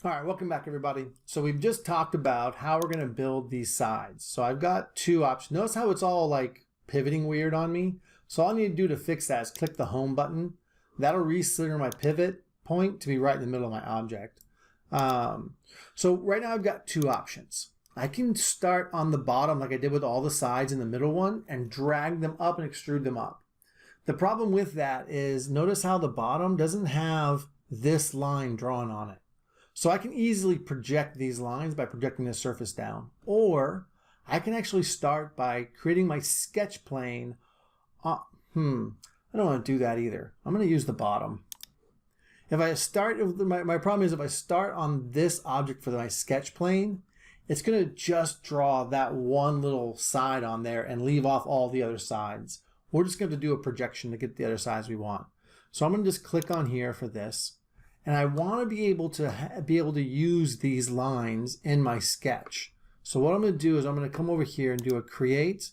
All right, welcome back everybody. So we've just talked about how we're gonna build these sides. So I've got two options. Notice how it's all like pivoting weird on me. So all I need to do to fix that is click the home button. That'll recenter my pivot point to be right in the middle of my object. So right now I've got two options. I can start on the bottom like I did with all the sides in the middle one and drag them up and extrude them up. The problem with that is notice how the bottom doesn't have this line drawn on it. So I can easily project these lines by projecting the surface down. Or I can actually start by creating my sketch plane. I don't want to do that either. I'm going to use the bottom. If I start, my problem is if I start on this object for my sketch plane, it's going to just draw that one little side on there and leave off all the other sides. We're just going to do a projection to get the other sides we want. So I'm going to just click on here for this. And I want to be able to use these lines in my sketch. So what I'm going to do is I'm going to come over here and do a create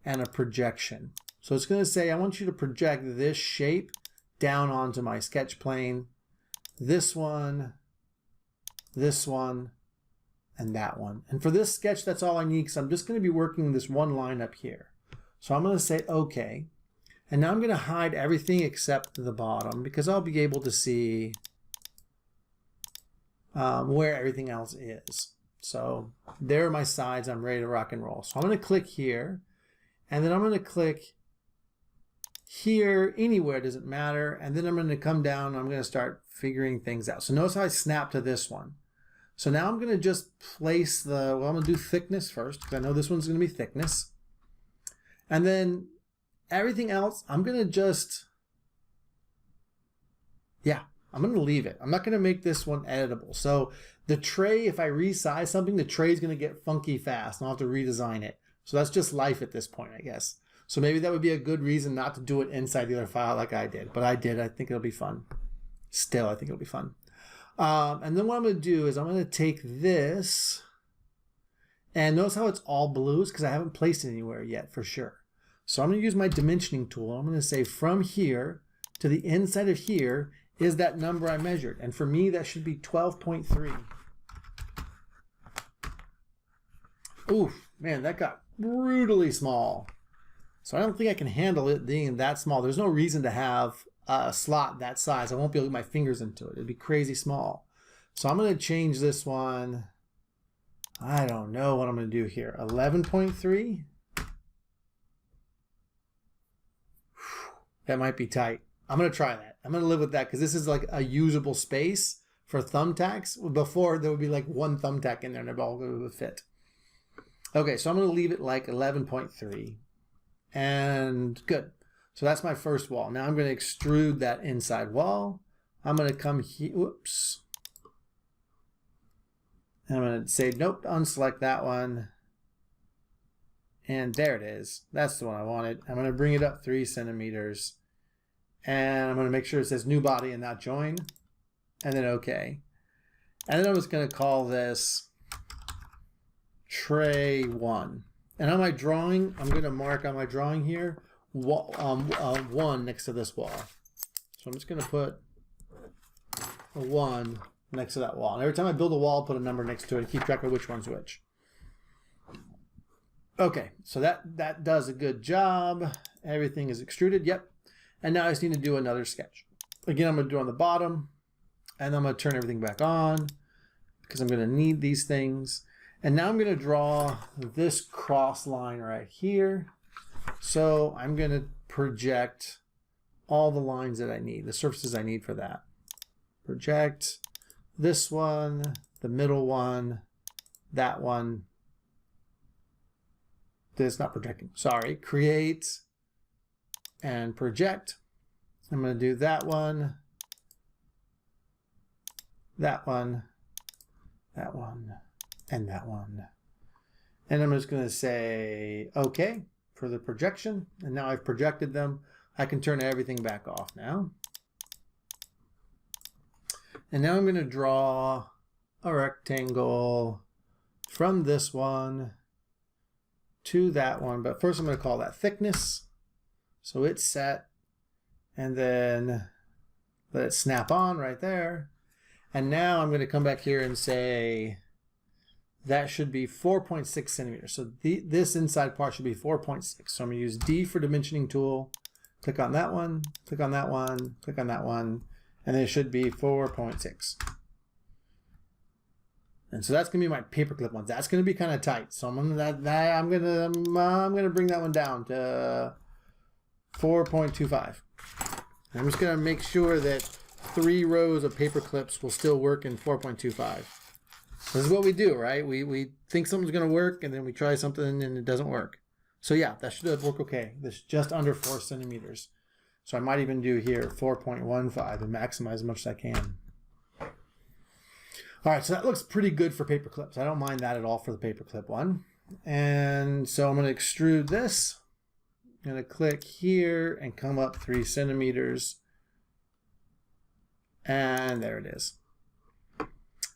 and a projection. So it's going to say I want you to project this shape down onto my sketch plane, this one, and that one. And for this sketch, that's all I need because I'm just going to be working this one line up here. So I'm going to say OK. And now I'm going to hide everything except the bottom because I'll be able to see where everything else is. So there are my sides. I'm ready to rock and roll. So I'm going to click here, and then I'm going to click here, anywhere, doesn't matter. And then I'm going to come down and I'm going to start figuring things out. So notice how I snap to this one. So now I'm going to just place I'm going to do thickness first because I know this one's going to be thickness. And then everything else, I'm going to just, I'm going to leave it. I'm not going to make this one editable. So the tray, if I resize something, the tray is going to get funky fast and I'll have to redesign it. So that's just life at this point, I guess. So maybe that would be a good reason not to do it inside the other file like I did. But I did. I think it'll be fun. Still, I think it'll be fun. And then what I'm going to do is I'm going to take this, and notice how it's all blues because I haven't placed it anywhere yet for sure. So I'm going to use my dimensioning tool. I'm going to say from here to the inside of here is that number I measured. And for me, that should be 12.3. Oof, man, that got brutally small. So I don't think I can handle it being that small. There's no reason to have a slot that size. I won't be able to get my fingers into it. It'd be crazy small. So I'm going to change this one. I don't know what I'm going to do here. 11.3. That might be tight. I'm going to try that. I'm going to live with that because this is like a usable space for thumbtacks. Before there would be like one thumbtack in there and they're all going to fit. Okay, so I'm going to leave it like 11.3. And good. So that's my first wall. Now I'm going to extrude that inside wall. I'm going to come here. Whoops. And I'm going to say, nope, unselect that one. And there it is. That's the one I wanted. I'm going to bring it up 3 centimeters. And I'm going to make sure it says new body and not join. And then OK. And then I'm just going to call this tray 1. And on my drawing, I'm going to mark on my drawing here 1 next to this wall. So I'm just going to put a 1 next to that wall. And every time I build a wall, I'll put a number next to it and keep track of which one's which. Okay, so that does a good job. Everything is extruded. Yep. And now I just need to do another sketch. Again, I'm going to do on the bottom. And I'm going to turn everything back on because I'm going to need these things. And now I'm going to draw this cross line right here. So I'm going to project all the lines that I need, the surfaces I need for that. Project this one, the middle one, that one. This not projecting, sorry. Create and project. I'm going to do that one, that one, that one, and that one. And I'm just going to say OK for the projection. And now I've projected them. I can turn everything back off now. And now I'm going to draw a rectangle from this one to that one. But first I'm going to call that thickness. So it's set. And then let it snap on right there. And now I'm going to come back here and say that should be 4.6 centimeters. So this inside part should be 4.6. So I'm going to use D for dimensioning tool. Click on that one, click on that one, click on that one, and then it should be 4.6. And so that's going to be my paperclip ones. That's going to be kind of tight. So I'm going to bring that one down to 4.25. I'm just going to make sure that 3 rows of paper clips will still work in 4.25. This is what we do, right? We think something's going to work, and then we try something and it doesn't work. So yeah, that should work okay. This is just under 4 centimeters. So I might even do here 4.15 and maximize as much as I can. All right, so that looks pretty good for paper clips. I don't mind that at all for the paper clip one. And so I'm going to extrude this. I'm going to click here and come up 3 centimeters. And there it is.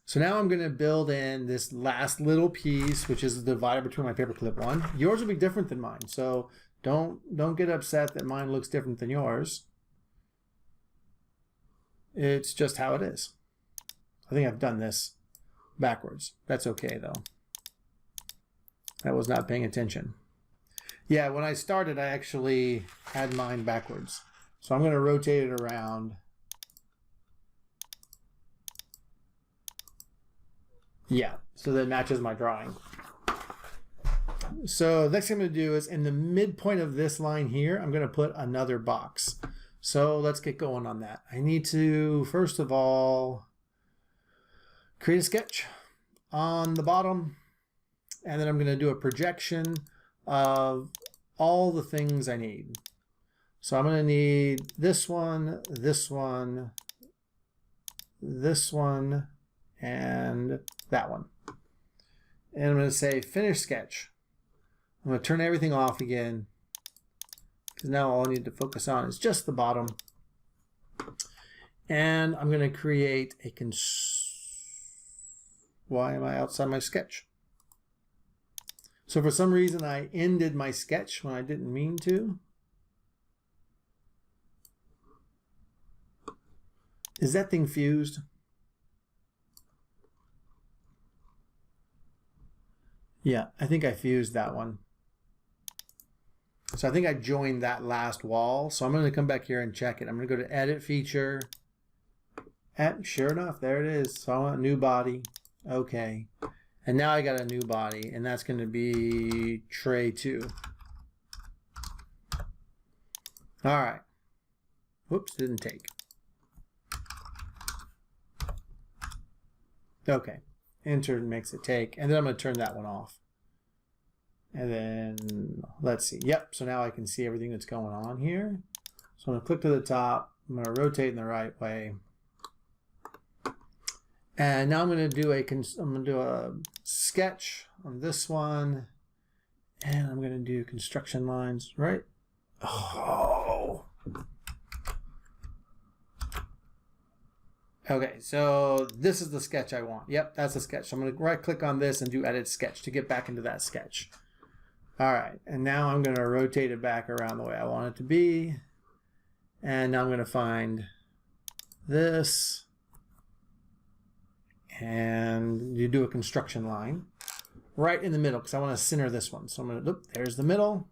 So now I'm going to build in this last little piece, which is the divider between my paperclip one. Yours will be different than mine, so don't get upset that mine looks different than yours. It's just how it is. I think I've done this backwards. That's okay though. I was not paying attention. Yeah, when I started, I actually had mine backwards. So I'm going to rotate it around. Yeah, so that matches my drawing. So next thing I'm going to do is in the midpoint of this line here, I'm going to put another box. So let's get going on that. I need to, first of all, create a sketch on the bottom, and then I'm going to do a projection of all the things I need. So I'm going to need this one, this one, this one, and that one. And I'm going to say finish sketch. I'm going to turn everything off again because now all I need to focus on is just the bottom. And I'm going to create a why am I outside my sketch? So for some reason I ended my sketch when I didn't mean to. Is that thing fused? Yeah, I think I fused that one. So I think I joined that last wall. So I'm going to come back here and check it. I'm going to go to Edit Feature. Sure enough, there it is. So I want new body. Okay. And now I got a new body, and that's going to be Tray 2. All right. Whoops, didn't take. Okay. Enter makes it take, and then I'm going to turn that one off. And then let's see. Yep, so now I can see everything that's going on here. So I'm going to click to the top. I'm going to rotate in the right way. And now I'm going to do a sketch on this one, and I'm going to do construction lines, right? Oh. Okay, so this is the sketch I want. Yep, that's the sketch. So I'm going to right click on this and do edit sketch to get back into that sketch. All right, and now I'm going to rotate it back around the way I want it to be. And now I'm going to find this. And you do a construction line right in the middle because I want to center this one. So I'm going to, there's the middle.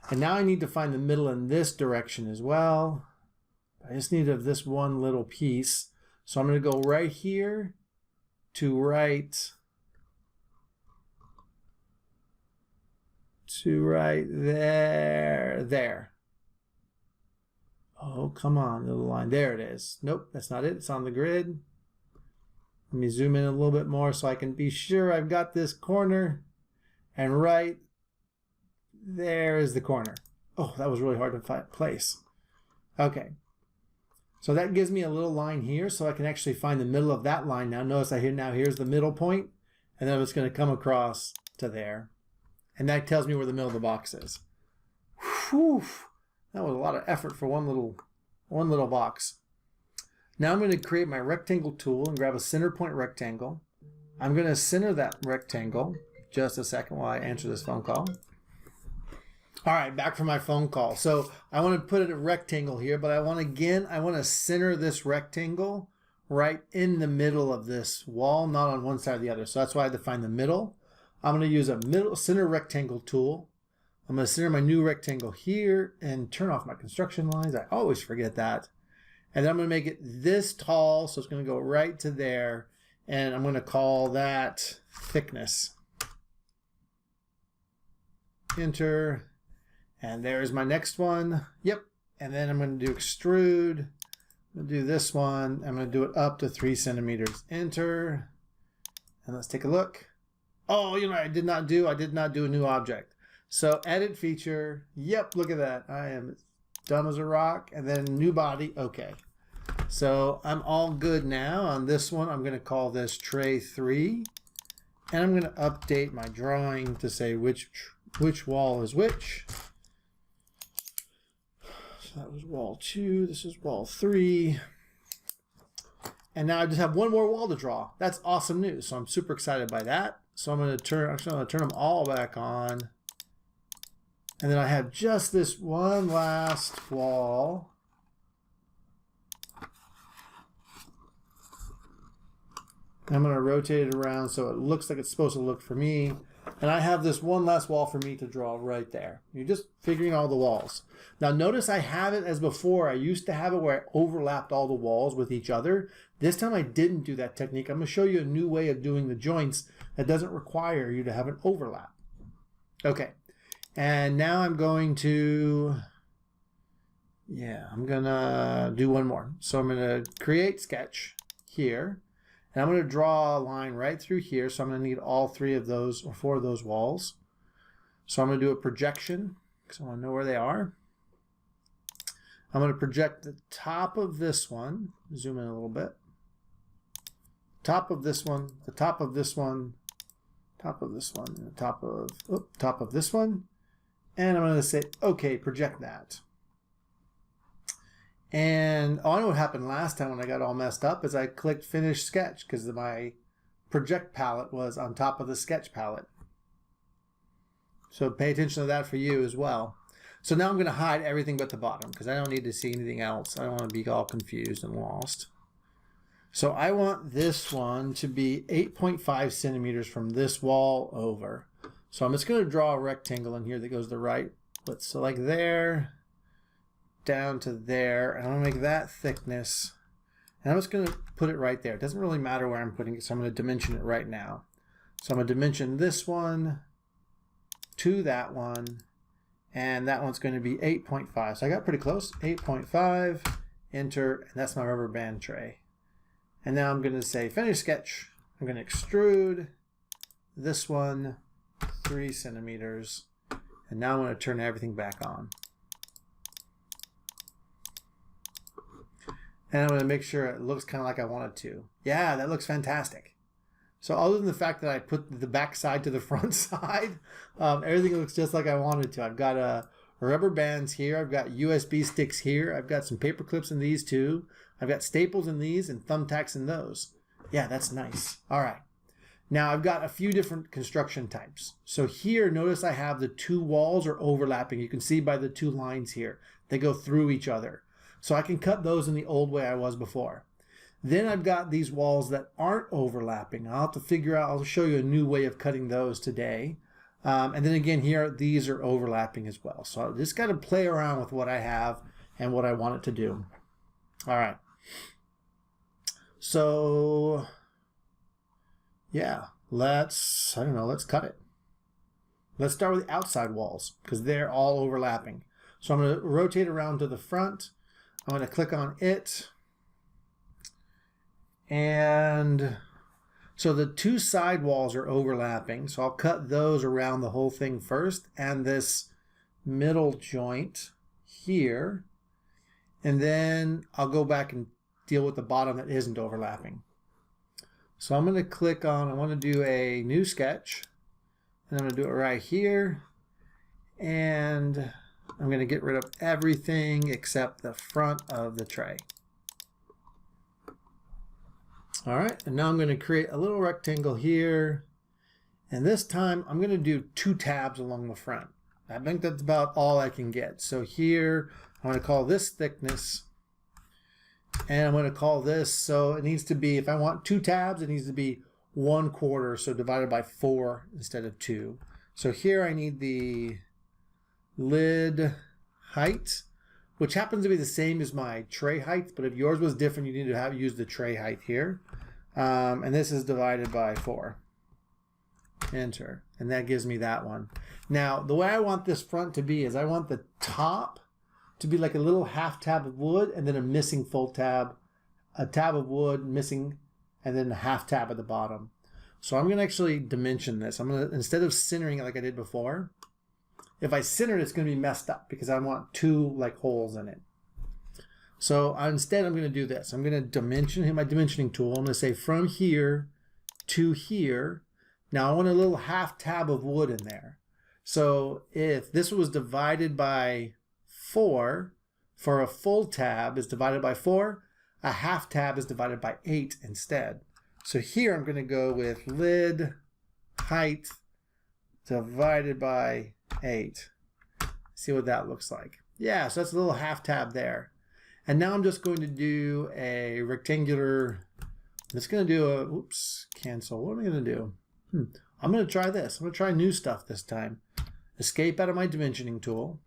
And now I need to find the middle in this direction as well. I just need of this one little piece. So I'm going to go right here to right there. Oh, come on, little line. There it is. Nope, that's not it. It's on the grid. Let me zoom in a little bit more so I can be sure I've got this corner. And right there is the corner. Oh, that was really hard to place. Okay. So that gives me a little line here so I can actually find the middle of that line now. Notice here's the middle point, and then it's going to come across to there. And that tells me where the middle of the box is. Whew. That was a lot of effort for one little box. Now I'm going to create my rectangle tool and grab a center point rectangle. I'm going to center that rectangle. Just a second while I answer this phone call. All right, back from my phone call. So I want to put a rectangle here, but I want to center this rectangle right in the middle of this wall, not on one side or the other. So that's why I define the middle. I'm going to use a middle center rectangle tool. I'm going to center my new rectangle here and turn off my construction lines. I always forget that. And then I'm going to make it this tall, so it's going to go right to there. And I'm going to call that thickness. Enter. And there's my next one. Yep. And then I'm going to do extrude. I'm going to do this one. I'm going to do it up to 3 centimeters. Enter. And let's take a look. Oh, you know, I did not do a new object. So edit feature. Yep. Look at that. I am dumb as a rock. And then new body. Okay. So I'm all good now. On this one, I'm going to call this tray 3. And I'm going to update my drawing to say which wall is which. That was wall 2. This is wall 3. And now I just have one more wall to draw. That's awesome news. So I'm super excited by that. So I'm going to turn them all back on. And then I have just this one last wall. And I'm going to rotate it around so it looks like it's supposed to look for me. And I have this one last wall for me to draw right there. You're just figuring all the walls. Now notice I have it as before. I used to have it where I overlapped all the walls with each other. This time I didn't do that technique. I'm going to show you a new way of doing the joints that doesn't require you to have an overlap. Okay. And now I'm going to, I'm going to do one more. So I'm going to create sketch here. And I'm going to draw a line right through here. So I'm going to need all 3 of those or 4 of those walls. So I'm going to do a projection because I want to know where they are. I'm going to project the top of this one. Zoom in a little bit. Top of this one, the top of this one, top of this one, and the top of this one. And I'm going to say, okay, project that. And I know what happened last time when I got all messed up is I clicked finish sketch because my project palette was on top of the sketch palette. So pay attention to that for you as well. So now I'm going to hide everything but the bottom because I don't need to see anything else. I don't want to be all confused and lost. So I want this one to be 8.5 centimeters from this wall over. So I'm just going to draw a rectangle in here that goes to the right. So like there, down to there, and I'm going to make that thickness. And I'm just going to put it right there. It doesn't really matter where I'm putting it, so I'm going to dimension it right now. So I'm going to dimension this one to that one, and that one's going to be 8.5. So I got pretty close. 8.5, enter, and that's my rubber band tray. And now I'm going to say finish sketch. I'm going to extrude this one 3 centimeters, and now I'm going to turn everything back on. And I'm going to make sure it looks kind of like I want it to. Yeah, that looks fantastic. So other than the fact that I put the back side to the front side, everything looks just like I wanted to. I've got rubber bands here. I've got USB sticks here. I've got some paper clips in these too. I've got staples in these and thumbtacks in those. Yeah, that's nice. All right. Now I've got a few different construction types. So here, notice I have the 2 walls are overlapping. You can see by the 2 lines here. They go through each other. So I can cut those in the old way I was before. Then I've got these walls that aren't overlapping. I'll have to figure out, I'll show you a new way of cutting those today. And then again here, these are overlapping as well. So I just got to play around with what I have and what I want it to do. All right. So yeah, let's cut it. Let's start with the outside walls because they're all overlapping. So I'm going to rotate around to the front. I'm going to click on it. And so the 2 side walls are overlapping. So I'll cut those around the whole thing first and this middle joint here. And then I'll go back and deal with the bottom that isn't overlapping. So I'm going to click on, I want to do a new sketch. And I'm going to do it right here. And I'm going to get rid of everything except the front of the tray. All right, and now I'm going to create a little rectangle here. And this time I'm going to do 2 tabs along the front. I think that's about all I can get. So here, I'm going to call this thickness. And I'm going to call this, so it needs to be, if I want 2 tabs, it needs to be 1/4, so divided by 4 instead of 2. So here I need the lid height, which happens to be the same as my tray height, but if yours was different, you need to use the tray height here. And this is divided by 4. Enter. And that gives me that one. Now, the way I want this front to be is I want the top to be like a little half tab of wood and then a missing full tab, a tab of wood missing, and then a half tab at the bottom. So I'm going to actually dimension this. I'm going to, instead of centering it like I did before, if I center it, it's going to be messed up because I want 2 like holes in it. So instead, I'm going to do this. I'm going to dimension, hit my dimensioning tool. I'm going to say from here to here. Now I want a little half tab of wood in there. So if this was divided by 4, for a full tab is divided by 4, a half tab is divided by 8 instead. So here I'm going to go with lid height divided by 8. See what that looks like. Yeah, so that's a little half tab there. And now I'm just going to do a rectangular, I'm just going to do a, oops, cancel. What am I going to do? I'm going to try this. I'm going to try new stuff this time. Escape out of my dimensioning tool.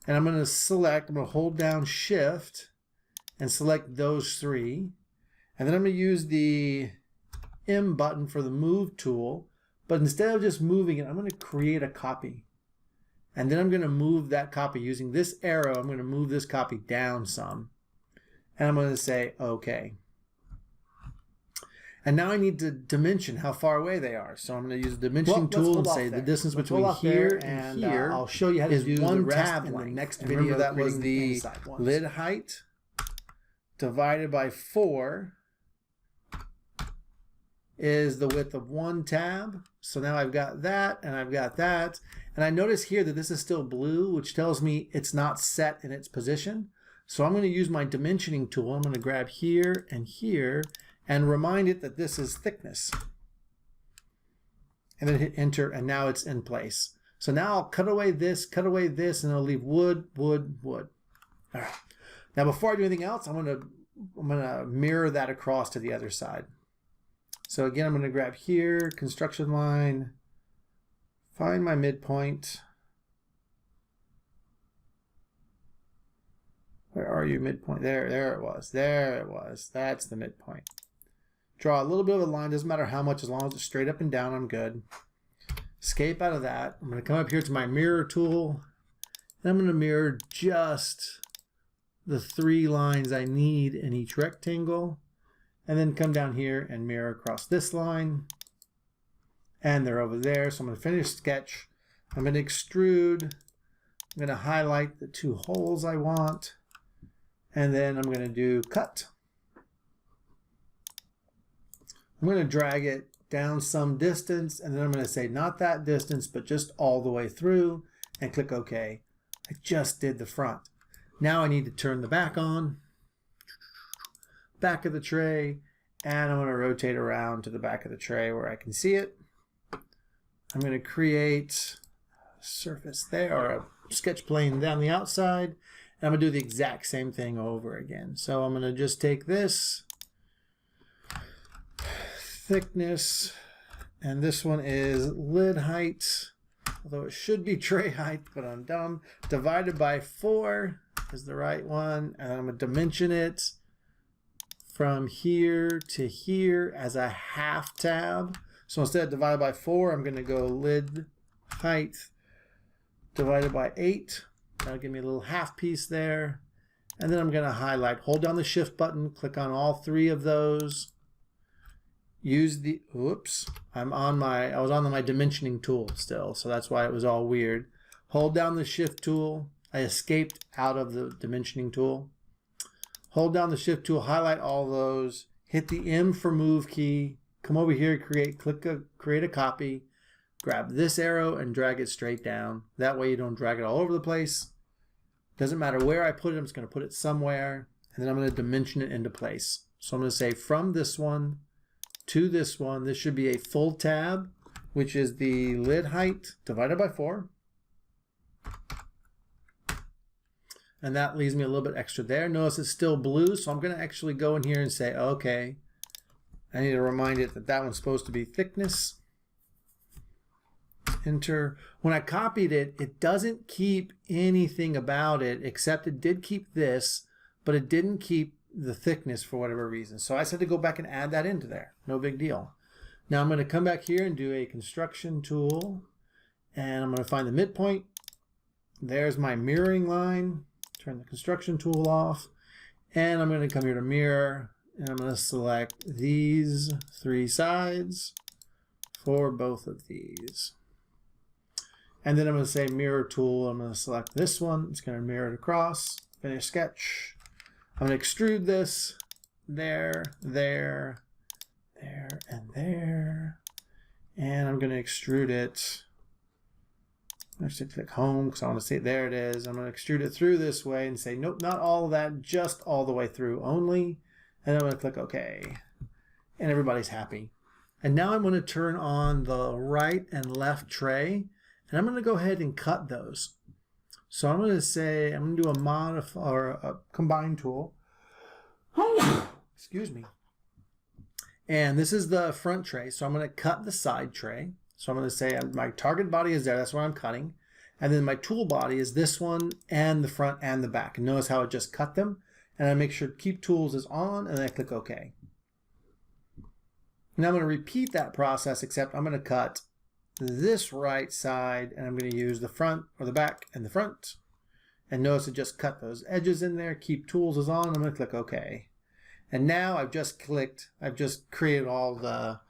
And I'm going to select, I'm going to hold down Shift and select those 3. And then I'm going to use the M button for the Move tool. But instead of just moving it, I'm going to create a copy. And then I'm going to move that copy using this arrow. I'm going to move this copy down some. And I'm going to say OK. And now I need to dimension how far away they are. So I'm going to use the dimensioning tool and say the distance between here and here. I'll show you how to do one tab in the next video. Remember that was the lid height divided by 4 is the width of 1 tab. So now I've got that and I've got that. And I notice here that this is still blue, which tells me it's not set in its position. So I'm going to use my dimensioning tool. I'm going to grab here and remind it that this is thickness. And then hit enter, and now it's in place. So now I'll cut away this, and I'll leave wood, wood, wood. All right. Now before I do anything else, I'm gonna mirror that across to the other side. So again, I'm gonna grab here, construction line, find my midpoint. Where are you, midpoint? There it was. There it was. That's the midpoint. Draw a little bit of a line, doesn't matter how much, as long as it's straight up and down, I'm good. Escape out of that. I'm going to come up here to my mirror tool, and I'm going to mirror just the 3 lines I need in each rectangle, and then come down here and mirror across this line, and they're over there. So I'm going to finish sketch. I'm going to extrude. I'm going to highlight the 2 holes I want, and then I'm going to do cut. I'm going to drag it down some distance, and then I'm going to say not that distance, but just all the way through, and click OK. I just did the front. Now I need to turn the back on, back of the tray, and I'm going to rotate around to the back of the tray where I can see it. I'm going to create a surface there, or a sketch plane down the outside, and I'm going to do the exact same thing over again. So I'm going to just take this thickness, and this one is lid height, although it should be tray height, but I'm dumb. Divided by 4 is the right one, and I'm going to dimension it from here to here as a half tab. So instead of divided by 4, I'm going to go lid height divided by 8. That'll give me a little half piece there. And then I'm going to highlight, hold down the Shift button, click on all 3 of those. Use the, oops, I was on my dimensioning tool still, so that's why it was all weird. Hold down the Shift tool. I escaped out of the dimensioning tool. Hold down the Shift tool, highlight all those, hit the M for move key, come over here, create a copy, grab this arrow and drag it straight down. That way you don't drag it all over the place. Doesn't matter where I put it, I'm just going to put it somewhere, and then I'm going to dimension it into place. So I'm going to say from this one to this one, this should be a full tab, which is the lid height divided by 4. And that leaves me a little bit extra there. Notice it's still blue, so I'm going to actually go in here and say, okay, I need to remind it that that one's supposed to be thickness. Enter. When I copied it, it doesn't keep anything about it, except it did keep this, but it didn't keep the thickness for whatever reason. So I said to go back and add that into there. No big deal. Now I'm going to come back here and do a construction tool, and I'm going to find the midpoint. There's my mirroring line. Turn the construction tool off, and I'm going to come here to mirror, and I'm going to select these 3 sides for both of these. And then I'm going to say mirror tool. I'm going to select this one. It's going to mirror it across. Finish sketch. I'm going to extrude this there, there, there, and there. And I'm going to extrude it. I should click home because I want to see it. There it is. I'm going to extrude it through this way and say, nope, not all of that, just all the way through only. And I'm going to click OK. And everybody's happy. And now I'm going to turn on the right and left tray. And I'm going to go ahead and cut those. So I'm going to say, I'm going to do a modify or a combine tool. Excuse me. And this is the front tray. So I'm going to cut the side tray. So I'm going to say my target body is there. That's what I'm cutting. And then my tool body is this one and the front and the back. And notice how it just cut them. And I make sure keep tools is on and then I click OK. Now I'm going to repeat that process, except I'm going to cut this right side and I'm going to use the front or the back and the front. And notice it just cut those edges in there. Keep tools is on. I'm going to click OK. And now I've just created all the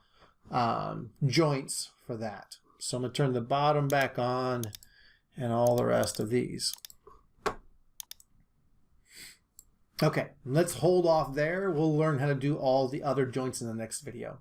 joints for that. So I'm going to turn the bottom back on and all the rest of these. Okay, let's hold off there. We'll learn how to do all the other joints in the next video.